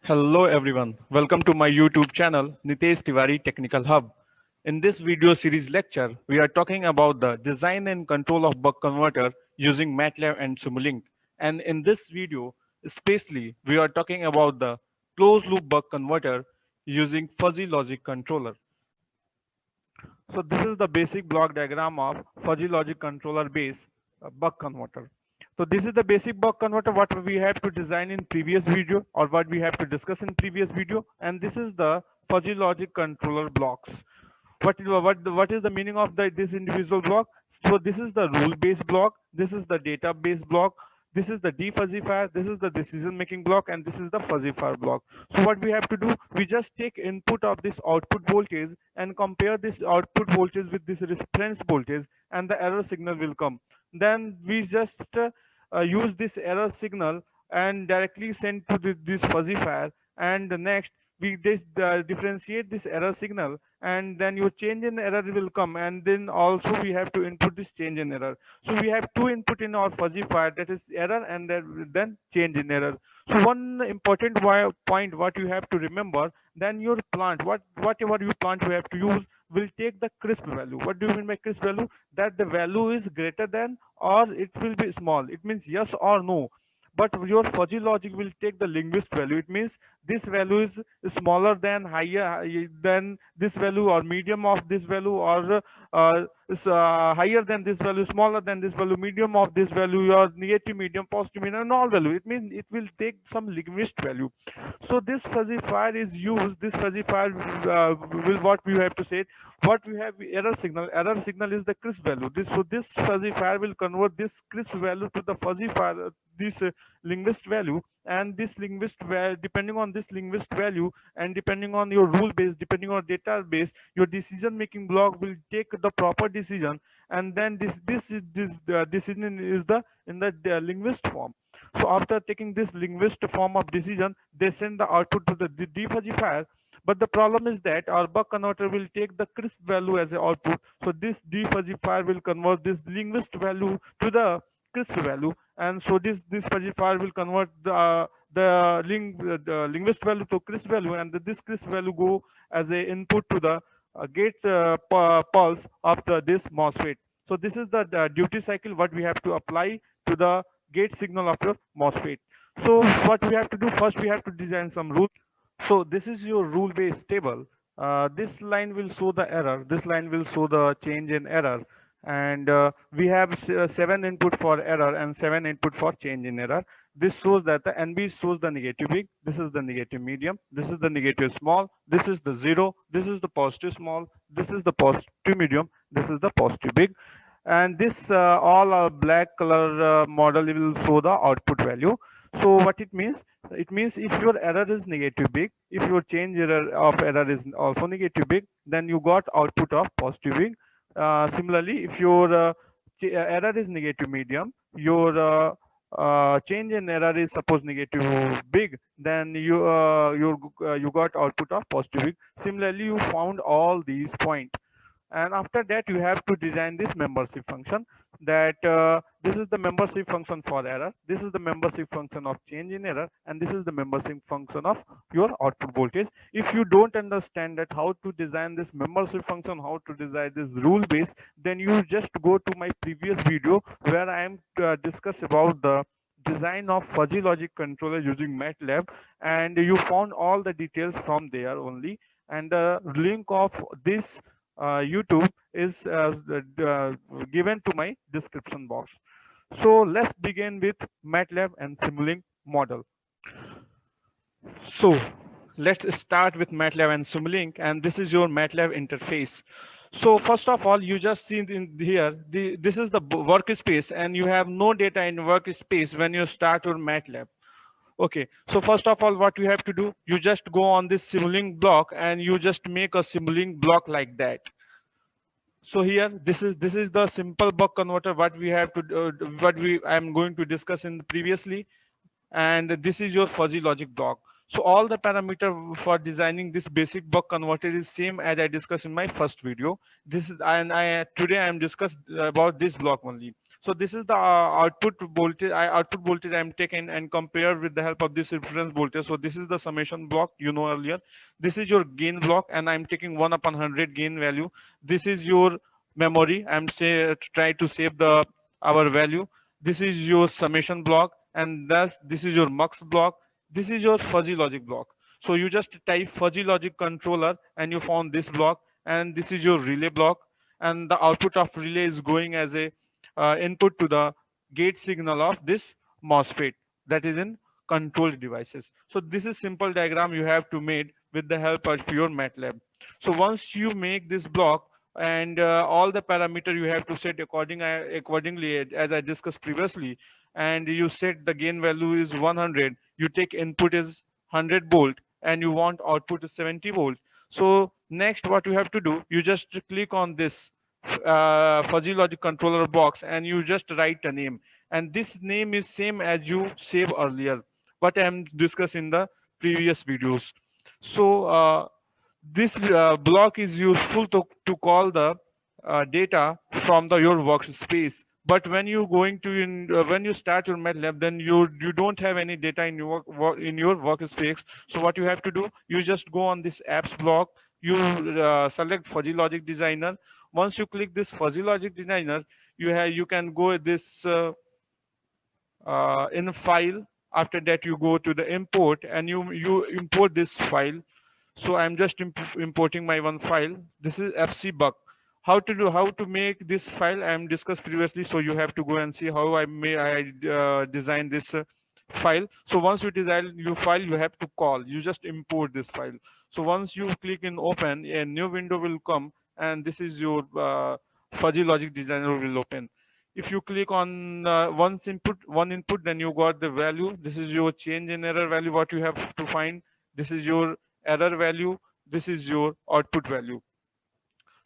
Hello everyone, welcome to my YouTube channel Nitesh Tiwari Technical Hub. In this video series lecture, we are talking about the design and control of buck converter using MATLAB and Simulink. And in this video, especially, we are talking about the closed loop buck converter using fuzzy logic controller. So this is the basic block diagram of fuzzy logic controller base buck converter. So this is the basic buck converter what we have to design in previous video or what we have to discuss in previous video, and this is the fuzzy logic controller blocks. What is the meaning of this individual block? So this is the rule based block, this is the data based block, this is the defuzzifier, this is the decision making block, and this is the fuzzifier block. So what we have to do, we just take input of this output voltage and compare this output voltage with this reference voltage, and the error signal will come. Then we just use this error signal and directly send to this fuzzifier, and next we differentiate this error signal, and then your change in error will come, and then also we have to input this change in error. So we have two input in our fuzzifier, that is error and then change in error. So one important point what you have to remember, then your plant, whatever you plant you have to use will take the crisp value. What do you mean by crisp value? That the value is greater than or it will be small, it means yes or no. But your fuzzy logic will take the linguist value, it means this value is smaller than higher than this value, or medium of this value, or is higher than this value, smaller than this value, medium of this value, or negative, medium, positive, medium, and all value. It means it will take some linguist value. So this fuzzy fire is used, this fuzzy fire will, what we have to say, what we have error signal is the crisp value. This fuzzy fire will convert this crisp value to the fuzzy fire, this linguist value, and this linguist value, depending on this linguist value and depending on your rule base, depending on database, your decision making block will take the proper decision, and then this decision is the in the linguist form. So after taking this linguist form of decision, they send the output to the defuzzifier. But the problem is that our buck converter will take the crisp value as an output. So this defuzzifier will convert this linguist value to the crisp value, and so this fuzzifier will convert the linguist value to crisp value, and this crisp value go as a input to the gate pulse of this MOSFET. So this is the duty cycle what we have to apply to the gate signal of your MOSFET. So what we have to do, first we have to design some rule. So this is your rule based table. This line will show the error, this line will show the change in error, and we have 7 input for error and 7 input for change in error. This shows that the NB shows the negative big, this is the negative medium, this is the negative small, this is the 0, this is the positive small, this is the positive medium, this is the positive big, and this all black color model will show the output value. So what it means, it means if your error is negative big, if your change error of error is also negative big, then you got output of positive big. Similarly, if your error is negative medium, your change in error is suppose negative big, then you got output of positive big. Similarly, you found all these points, and after that you have to design this membership function, that this is the membership function for error, this is the membership function of change in error, and this is the membership function of your output voltage. If you don't understand that how to design this membership function, how to design this rule base, then you just go to my previous video where I am discuss about the design of fuzzy logic controller using MATLAB, and you found all the details from there only, and the link of this YouTube is given to my description box. So let's begin with MATLAB and Simulink model. So let's start with MATLAB and Simulink, and this is your MATLAB interface. So first of all, you just see in here, this is the workspace, and you have no data in workspace when you start your MATLAB. Okay, so first of all, what you have to do, you just go on this Simulink block and you just make a Simulink block like that. So here, this is the simple buck converter what we have to I'm going to discuss in previously, and this is your fuzzy logic block. So all the parameter for designing this basic buck converter is same as I discussed in my first video. This is, and I today I am discussed about this block only. So this is the output voltage I am taken and compared with the help of this reference voltage. So this is the summation block, earlier. This is your gain block, and I'm taking 1 upon 100 gain value. This is your memory. I'm say try to save the our value. This is your summation block, and thus this is your mux block. This is your fuzzy logic block. So you just type fuzzy logic controller and you found this block, and this is your relay block, and the output of relay is going as a input to the gate signal of this MOSFET that is in controlled devices. So this is simple diagram you have to make with the help of your MATLAB. So once you make this block, and all the parameter you have to set accordingly as I discussed previously, and you set the gain value is 100, you take input is 100 volt and you want output is 70 volt. So next what you have to do, you just click on this fuzzy logic controller box and you just write a name, and this name is same as you save earlier what I am discussed in the previous videos. So this block is useful to call the data from the your workspace. But when you going to when you start your MATLAB, then you don't have any data in your in your workspace. So what you have to do, you just go on this apps block, you select fuzzy logic designer. Once you click this fuzzy logic designer, you can go this in file. After that you go to the import and you import this file. So I'm just importing my one file. This is fcbuck. How to make this file I'm discussed previously, so you have to go and see how I design this file. So once you design your file, you have to call, you just import this file. So once you click in open, a new window will come, and this is your fuzzy logic designer will open. If you click on one input, then you got the value. This is your change in error value what you have to find. This is your error value. This is your output value.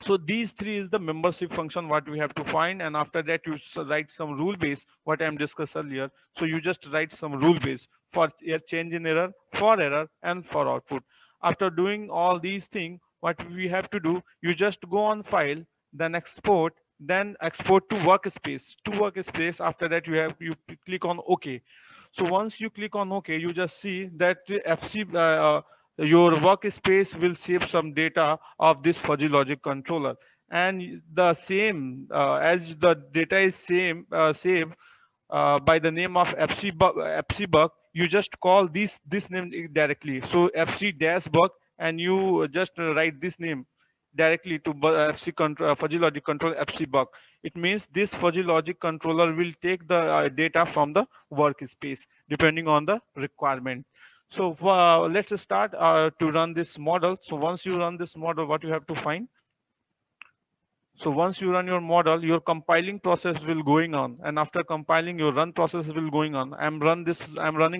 So these three is the membership function what we have to find, and after that you write some rule base what I am discussed earlier. So you just write some rule base for a change in error, for error, and for output. After doing all these things, what we have to do, you just go on file, then export to workspace. After that you click on OK. So once you click on OK, you just see that your workspace will save some data of this fuzzy logic controller, and the same as the data is saved by the name of fcbuck, you just call this name directly. So fc-buck, and you just write this name directly to fuzzy logic controller fcbuck. It means this fuzzy logic controller will take the data from the workspace depending on the requirement. So let's start to run this model. So once you run this model, what you have to find? So once you run your model, your compiling process will going on, and after compiling, your run process will going on. I'm running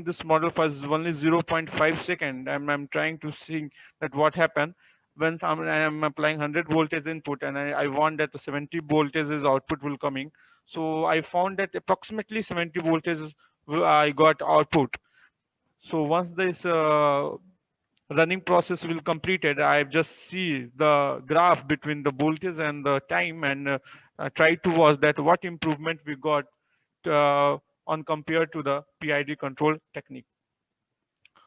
this model for only 0.5 second. I'm trying to see that what happened when I'm applying 100 voltage input, and I want that the 70 voltage is output will coming. So I found that approximately 70 voltage I got output. So once this running process will completed, I just see the graph between the voltage and the time, and try to watch that what improvement we got on compared to the PID control technique.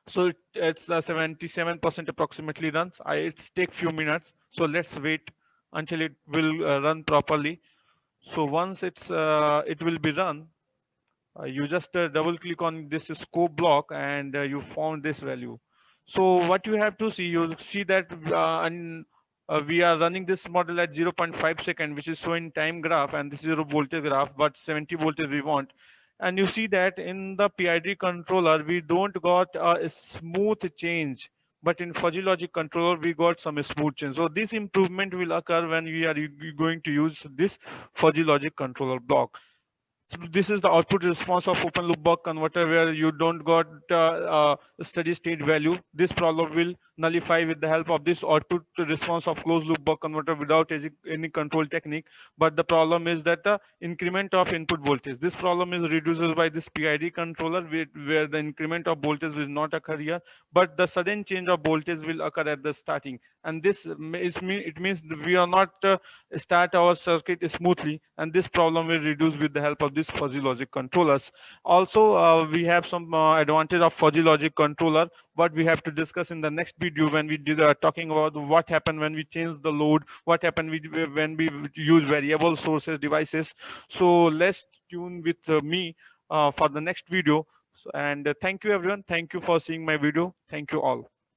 So it's 77% approximately runs. It's take few minutes. So let's wait until it will run properly. So once it will be run, you just double click on this scope block, and you found this value. So what you have to see, you see that we are running this model at 0.5 second, which is showing time graph, and this is your voltage graph, but 70 voltage we want. And you see that in the PID controller, we don't got a smooth change, but in fuzzy logic controller, we got some smooth change. So this improvement will occur when we are going to use this fuzzy logic controller block. So this is the output response of open loop buck converter, where you don't got a steady state value. This problem will nullify with the help of this output response of closed loop buck converter without any control technique. But the problem is that the increment of input voltage, this problem is reduced by this PID controller, where the increment of voltage will not occur here, but the sudden change of voltage will occur at the starting. And this it means we are not start our circuit smoothly, and this problem will reduce with the help of this fuzzy logic controllers. Also, we have some advantage of fuzzy logic controller, what we have to discuss in the next video when we did talking about what happened when we change the load, what happened when we use variable sources devices. So let's tune with me for the next video. And thank you everyone, thank you for seeing my video, thank you all.